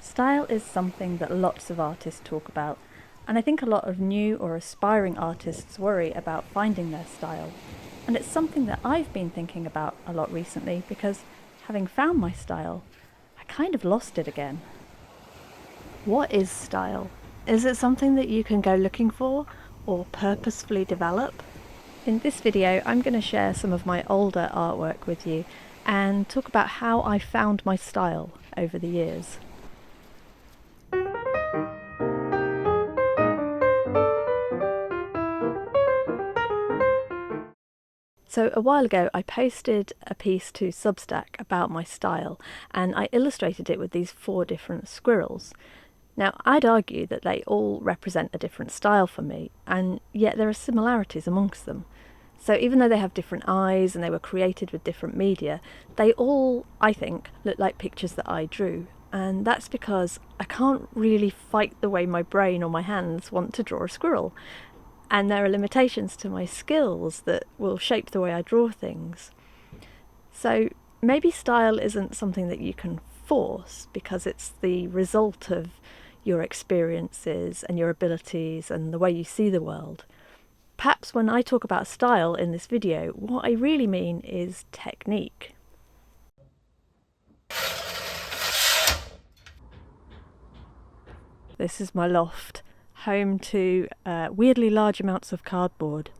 Style is something that lots of artists talk about, and I think a lot of new or aspiring artists worry about finding their style. And it's something that I've been thinking about a lot recently because, having found my style, I kind of lost it again. What is style? Is it something that you can go looking for or purposefully develop? In this video, I'm going to share some of my older artwork with you and talk about how I found my style over the years. So a while ago I posted a piece to Substack about my style, and I illustrated it with these 4 different squirrels. Now I'd argue that they all represent a different style for me, and yet there are similarities amongst them. So even though they have different eyes and they were created with different media, they all, I think, look like pictures that I drew. And that's because I can't really fight the way my brain or my hands want to draw a squirrel. And there are limitations to my skills that will shape the way I draw things. So maybe style isn't something that you can force because it's the result of your experiences and your abilities and the way you see the world. Perhaps when I talk about style in this video, what I really mean is technique. This is my loft, home to weirdly large amounts of cardboard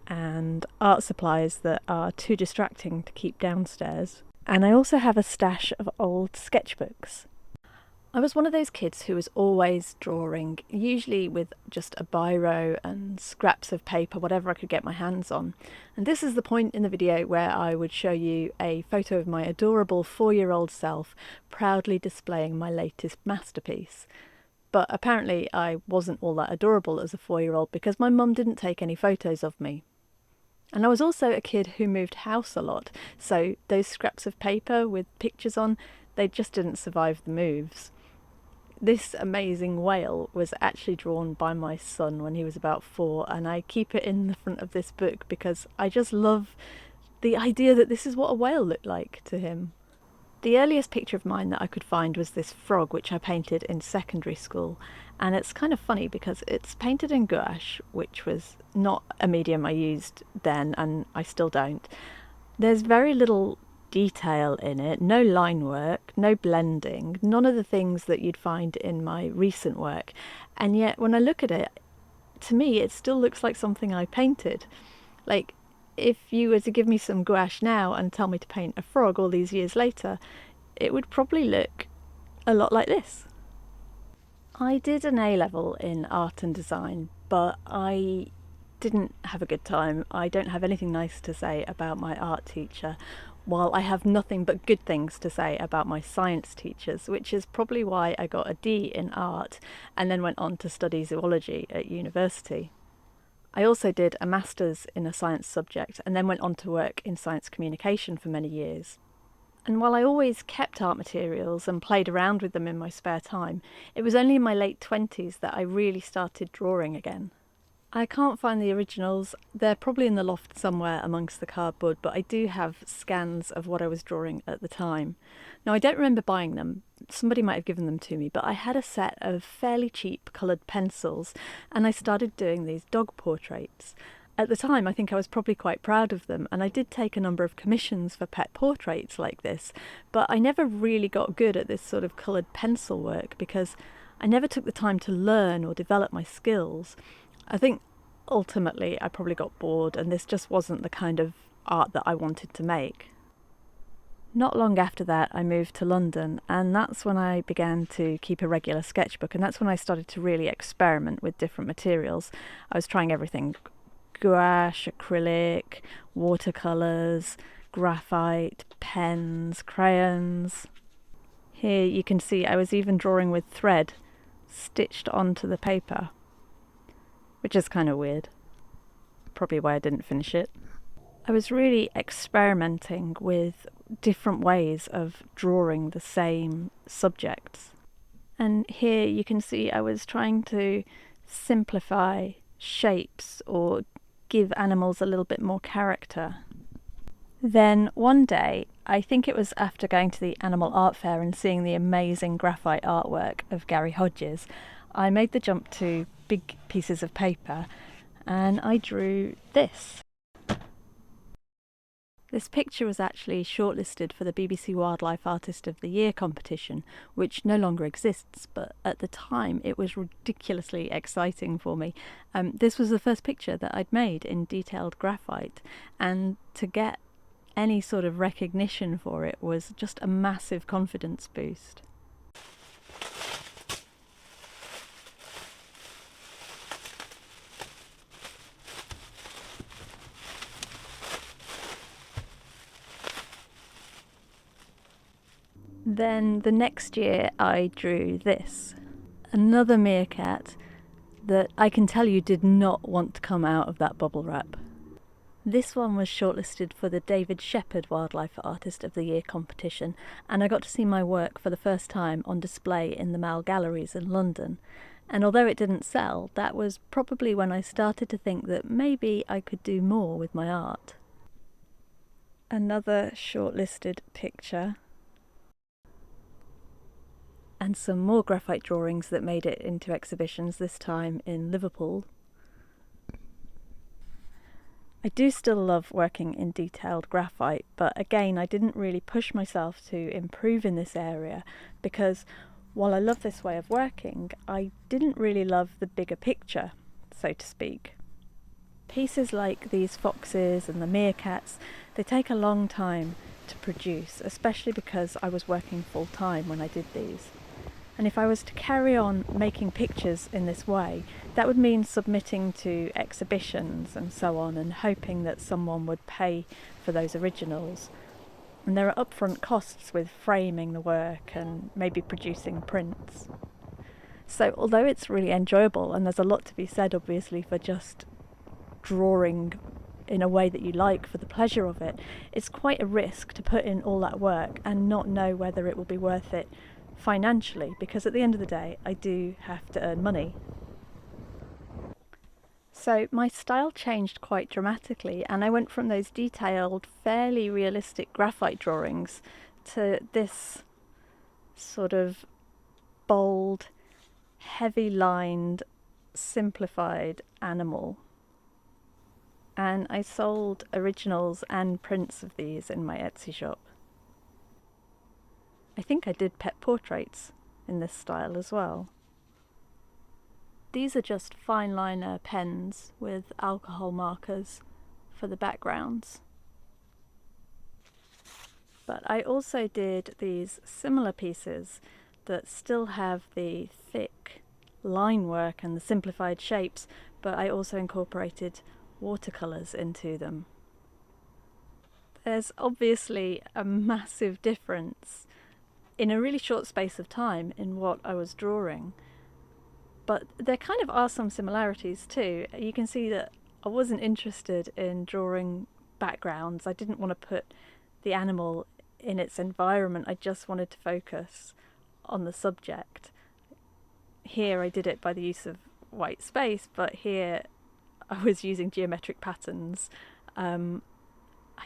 and art supplies that are too distracting to keep downstairs. And I also have a stash of old sketchbooks. I was one of those kids who was always drawing, usually with just a biro and scraps of paper, whatever I could get my hands on. And this is the point in the video where I would show you a photo of my adorable 4-year-old self proudly displaying my latest masterpiece. But apparently I wasn't all that adorable as a 4-year-old because my mum didn't take any photos of me. And I was also a kid who moved house a lot, so those scraps of paper with pictures on, they just didn't survive the moves. This amazing whale was actually drawn by my son when he was about 4, and I keep it in the front of this book because I just love the idea that this is what a whale looked like to him. The earliest picture of mine that I could find was this frog which I painted in secondary school, and it's kind of funny because it's painted in gouache, which was not a medium I used then and I still don't. There's very little detail in it, no line work, no blending, none of the things that you'd find in my recent work, and yet when I look at it, to me it still looks like something I painted. Like, if you were to give me some gouache now and tell me to paint a frog all these years later, it would probably look a lot like this. I did an A-level in art and design, but I didn't have a good time. I don't have anything nice to say about my art teacher, while I have nothing but good things to say about my science teachers, which is probably why I got a D in art and then went on to study zoology at university. I also did a master's in a science subject and then went on to work in science communication for many years. And while I always kept art materials and played around with them in my spare time, it was only in my late 20s that I really started drawing again. I can't find the originals. They're probably in the loft somewhere amongst the cardboard, but I do have scans of what I was drawing at the time. Now, I don't remember buying them. Somebody might have given them to me, but I had a set of fairly cheap coloured pencils, and I started doing these dog portraits. At the time, I think I was probably quite proud of them, and I did take a number of commissions for pet portraits like this, but I never really got good at this sort of coloured pencil work because I never took the time to learn or develop my skills. I think ultimately I probably got bored and this just wasn't the kind of art that I wanted to make. Not long after that I moved to London, and that's when I began to keep a regular sketchbook, and that's when I started to really experiment with different materials. I was trying everything: gouache, acrylic, watercolours, graphite, pens, crayons. Here you can see I was even drawing with thread stitched onto the paper, which is kind of weird. Probably why I didn't finish it. I was really experimenting with different ways of drawing the same subjects. And here you can see I was trying to simplify shapes or give animals a little bit more character. Then one day, I think it was after going to the Animal Art Fair and seeing the amazing graphite artwork of Gary Hodges, I made the jump to big pieces of paper and I drew this. This picture was actually shortlisted for the BBC Wildlife Artist of the Year competition, which no longer exists, but at the time it was ridiculously exciting for me. This was the first picture that I'd made in detailed graphite, and to get any sort of recognition for it was just a massive confidence boost. Then the next year I drew this, another meerkat that I can tell you did not want to come out of that bubble wrap. This one was shortlisted for the David Shepherd Wildlife Artist of the Year competition, and I got to see my work for the first time on display in the Mall Galleries in London. And although it didn't sell, that was probably when I started to think that maybe I could do more with my art. Another shortlisted picture. And some more graphite drawings that made it into exhibitions, this time in Liverpool. I do still love working in detailed graphite, but again I didn't really push myself to improve in this area because while I love this way of working, I didn't really love the bigger picture, so to speak. Pieces like these foxes and the meerkats, they take a long time to produce, especially because I was working full time when I did these. And if I was to carry on making pictures in this way, that would mean submitting to exhibitions and so on and hoping that someone would pay for those originals. And there are upfront costs with framing the work and maybe producing prints. So although it's really enjoyable, and there's a lot to be said obviously for just drawing in a way that you like for the pleasure of it, it's quite a risk to put in all that work and not know whether it will be worth it financially, because at the end of the day I do have to earn money. So my style changed quite dramatically, and I went from those detailed, fairly realistic graphite drawings to this sort of bold, heavy lined, simplified animal. And I sold originals and prints of these in my Etsy shop. I think I did pet portraits in this style as well. These are just fine liner pens with alcohol markers for the backgrounds. But I also did these similar pieces that still have the thick line work and the simplified shapes, but I also incorporated watercolours into them. There's obviously a massive difference in a really short space of time in what I was drawing, but there kind of are some similarities too. You can see that I wasn't interested in drawing backgrounds. I didn't want to put the animal in its environment. I just wanted to focus on the subject. Here I did it by the use of white space, but here I was using geometric patterns. I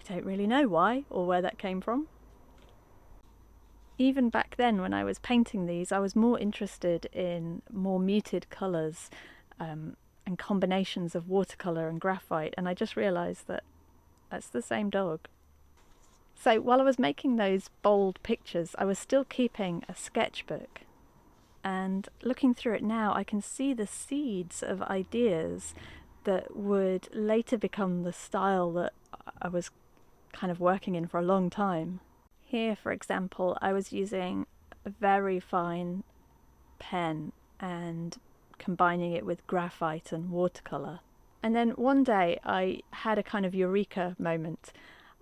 don't really know why or where that came from. Even back then when I was painting these, I was more interested in more muted colours and combinations of watercolour and graphite, and I just realised that that's the same dog. So while I was making those bold pictures, I was still keeping a sketchbook, and looking through it now I can see the seeds of ideas that would later become the style that I was kind of working in for a long time. Here, for example, I was using a very fine pen and combining it with graphite and watercolour. And then one day I had a kind of eureka moment.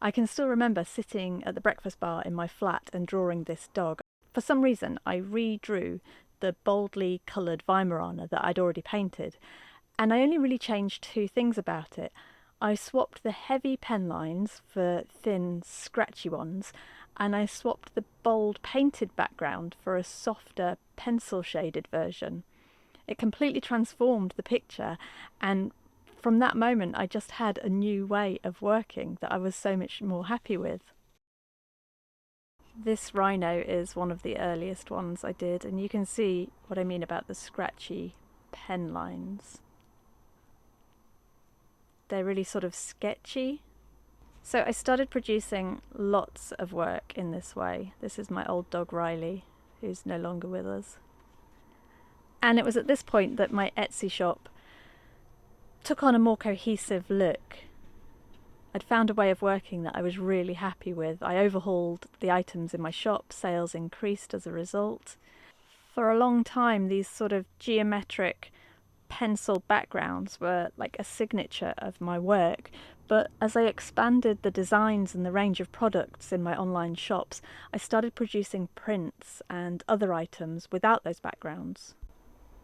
I can still remember sitting at the breakfast bar in my flat and drawing this dog. For some reason, I redrew the boldly coloured Weimaraner that I'd already painted, and I only really changed two things about it. I swapped the heavy pen lines for thin, scratchy ones, and I swapped the bold painted background for a softer, pencil-shaded version. It completely transformed the picture, and from that moment, I just had a new way of working that I was so much more happy with. This rhino is one of the earliest ones I did, and you can see what I mean about the scratchy pen lines. They're really sort of sketchy. So I started producing lots of work in this way. This is my old dog Riley, who's no longer with us. And it was at this point that my Etsy shop took on a more cohesive look. I'd found a way of working that I was really happy with. I overhauled the items in my shop, sales increased as a result. For a long time, these sort of geometric pencil backgrounds were like a signature of my work, but as I expanded the designs and the range of products in my online shops, I started producing prints and other items without those backgrounds.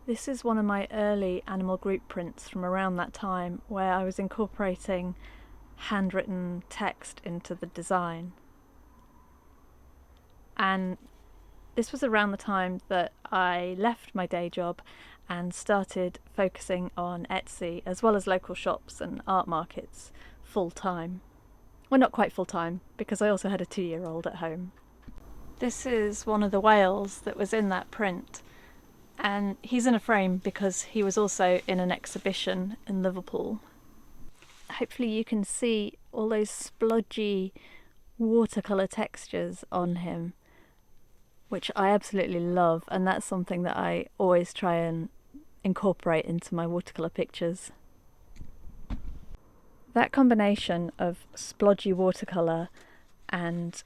This is one of my early animal group prints from around that time, where I was incorporating handwritten text into the design. And this was around the time that I left my day job and started focusing on Etsy as well as local shops and art markets full time. Well, not quite full time, because I also had a 2-year-old at home. This is one of the whales that was in that print, and he's in a frame because he was also in an exhibition in Liverpool. Hopefully you can see all those splodgy watercolour textures on him, which I absolutely love, and that's something that I always try and incorporate into my watercolour pictures. That combination of splodgy watercolour and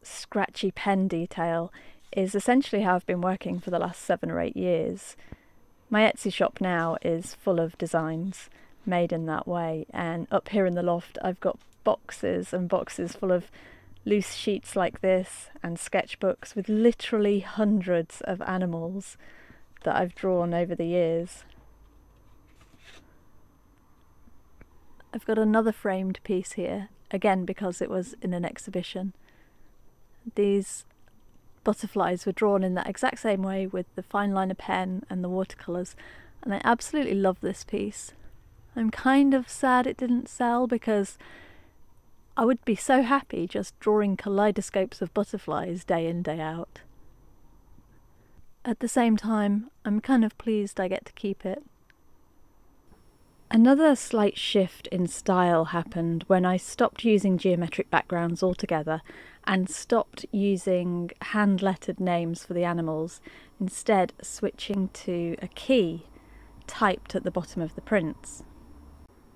scratchy pen detail is essentially how I've been working for the last 7 or 8 years. My Etsy shop now is full of designs made in that way, and up here in the loft I've got boxes and boxes full of loose sheets like this and sketchbooks with literally hundreds of animals that I've drawn over the years. I've got another framed piece here, again because it was in an exhibition. These butterflies were drawn in that exact same way with the fine liner pen and the watercolours, and I absolutely love this piece. I'm kind of sad it didn't sell, because I would be so happy just drawing kaleidoscopes of butterflies day in, day out. At the same time, I'm kind of pleased I get to keep it. Another slight shift in style happened when I stopped using geometric backgrounds altogether and stopped using hand-lettered names for the animals, instead switching to a key typed at the bottom of the prints.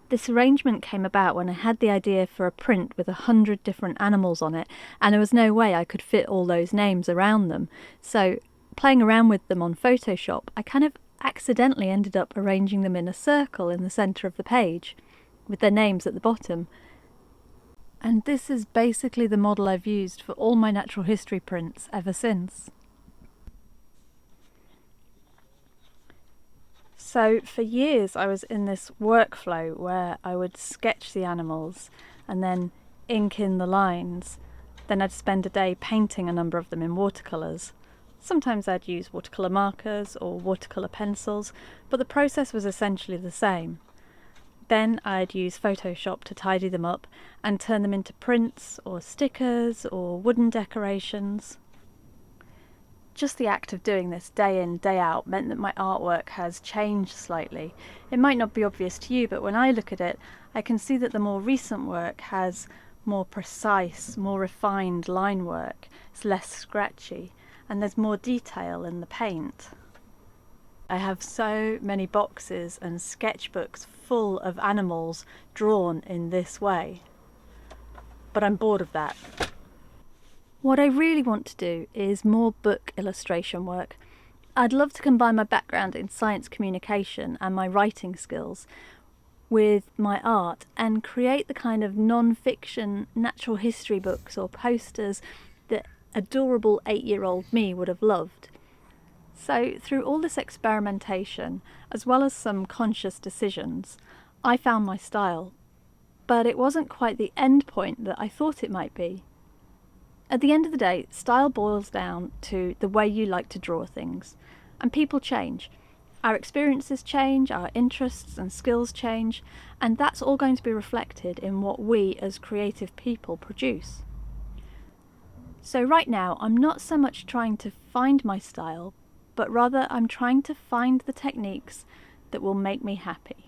This arrangement came about when I had the idea for a print with 100 different animals on it, and there was no way I could fit all those names around them. So, playing around with them on Photoshop, I kind of accidentally ended up arranging them in a circle in the centre of the page, with their names at the bottom. And this is basically the model I've used for all my natural history prints ever since. So for years I was in this workflow where I would sketch the animals and then ink in the lines. Then I'd spend a day painting a number of them in watercolours. Sometimes I'd use watercolour markers or watercolour pencils, but the process was essentially the same. Then I'd use Photoshop to tidy them up and turn them into prints or stickers or wooden decorations. Just the act of doing this day in, day out meant that my artwork has changed slightly. It might not be obvious to you, but when I look at it, I can see that the more recent work has more precise, more refined line work. It's less scratchy, and there's more detail in the paint. I have so many boxes and sketchbooks full of animals drawn in this way, but I'm bored of that. What I really want to do is more book illustration work. I'd love to combine my background in science communication and my writing skills with my art and create the kind of non-fiction natural history books or posters that adorable 8-year-old me would have loved. So through all this experimentation, as well as some conscious decisions, I found my style. But it wasn't quite the end point that I thought it might be. At the end of the day, style boils down to the way you like to draw things. And people change. Our experiences change, our interests and skills change, and that's all going to be reflected in what we as creative people produce. So right now, I'm not so much trying to find my style, but rather I'm trying to find the techniques that will make me happy.